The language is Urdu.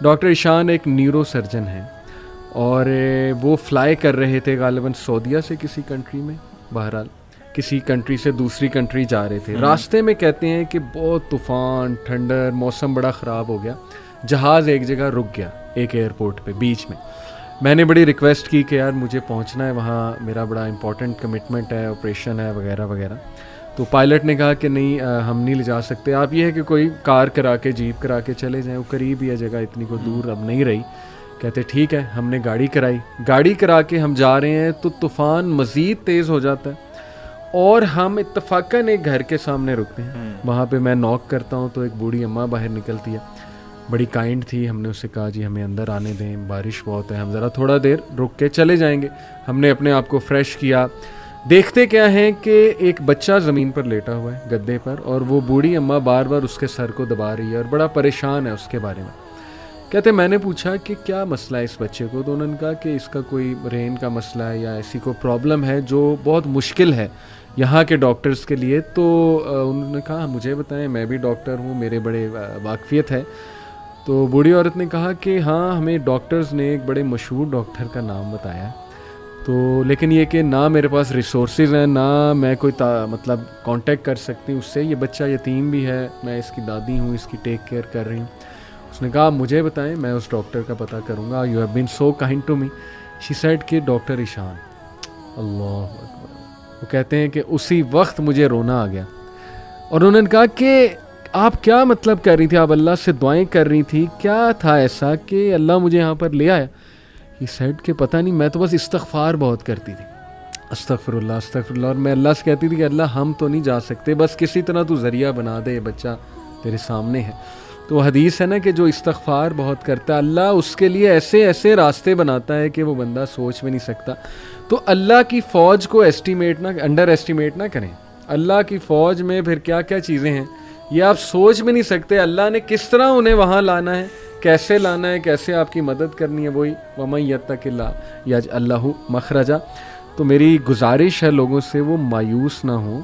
ڈاکٹر ایشان ایک نیورو سرجن ہیں اور وہ فلائی کر رہے تھے غالباً سعودیہ سے کسی کنٹری میں، بہرحال کسی کنٹری سے دوسری کنٹری جا رہے تھے. راستے میں کہتے ہیں کہ بہت طوفان، ٹھنڈر، موسم بڑا خراب ہو گیا، جہاز ایک جگہ رک گیا ایک ایئرپورٹ پہ بیچ میں. میں نے بڑی ریکویسٹ کی کہ یار مجھے پہنچنا ہے وہاں، میرا بڑا امپورٹنٹ کمٹمنٹ ہے، آپریشن ہے وغیرہ وغیرہ. تو پائلٹ نے کہا کہ نہیں ہم نہیں لے جا سکتے، آپ یہ ہے کہ کوئی کار کرا کے، جیپ کرا کے چلے جائیں، وہ قریب ہی ہے جگہ، اتنی کوئی دور اب نہیں رہی. کہتے ٹھیک ہے. ہم نے گاڑی کرائی، گاڑی کرا کے ہم جا رہے ہیں تو طوفان مزید تیز ہو جاتا ہے اور ہم اتفاقاً ایک گھر کے سامنے رکتے ہیں. وہاں پہ میں نوک کرتا ہوں تو ایک بوڑھی اماں باہر نکلتی ہے، بڑی کائنڈ تھی. ہم نے اس سے کہا جی ہمیں اندر آنے دیں، بارش بہت ہے، ہم ذرا تھوڑا دیر رک کے چلے جائیں گے. ہم نے اپنے آپ کو فریش کیا. دیکھتے کیا ہیں کہ ایک بچہ زمین پر لیٹا ہوا ہے گدے پر، اور وہ بوڑھی اماں بار بار اس کے سر کو دبا رہی ہے اور بڑا پریشان ہے اس کے بارے میں. کہتے میں نے پوچھا کہ کیا مسئلہ ہے اس بچے کو، تو انہوں نے کہا کہ اس کا کوئی برین کا مسئلہ ہے یا ایسی کوئی پرابلم ہے جو بہت مشکل ہے یہاں کے ڈاکٹرز کے لیے. تو انہوں نے کہا مجھے بتائیں، میں بھی ڈاکٹر ہوں، میرے بڑے واقفیت ہے. تو بوڑھی عورت نے کہا کہ ہاں ہمیں ڈاکٹرز نے ایک بڑے مشہور ڈاکٹر کا نام بتایا ہے، تو لیکن یہ کہ نہ میرے پاس ریسورسز ہیں، نہ میں کوئی مطلب کانٹیکٹ کر سکتی ہوں اس سے. یہ بچہ یتیم بھی ہے، میں اس کی دادی ہوں، اس کی ٹیک کیئر کر رہی ہوں. اس نے کہا مجھے بتائیں، میں اس ڈاکٹر کا پتہ کروں گا. You have been so kind to me. She said کہ ڈاکٹر ایشان. اللہ اکبر. وہ کہتے ہیں کہ اسی وقت مجھے رونا آ گیا. اور انہوں نے کہا کہ آپ کیا مطلب کر رہی تھی، آپ اللہ سے دعائیں کر رہی تھی، کیا تھا ایسا کہ اللہ مجھے یہاں پر لے آیا؟ ہی سیڈ کہ پتہ نہیں، میں تو بس استغفار بہت کرتی تھی، استغفر اللہ استغفر اللہ. اور میں اللہ سے کہتی تھی کہ اللہ ہم تو نہیں جا سکتے، بس کسی طرح تو ذریعہ بنا دے، بچہ تیرے سامنے ہے. تو حدیث ہے نا کہ جو استغفار بہت کرتا ہے اللہ اس کے لیے ایسے ایسے راستے بناتا ہے کہ وہ بندہ سوچ میں نہیں سکتا. تو اللہ کی فوج کو انڈر ایسٹیمیٹ نہ کریں. اللہ کی فوج میں پھر کیا کیا چیزیں ہیں یہ آپ سوچ میں نہیں سکتے. اللہ نے کس طرح انہیں وہاں لانا ہے، کیسے لانا ہے، کیسے آپ کی مدد کرنی ہے. وہی وَمَن يَتَّقِ اللَّهَ يَجْعَل لَهُ مَخْرَجًا. تو میری گزارش ہے لوگوں سے وہ مایوس نہ ہوں،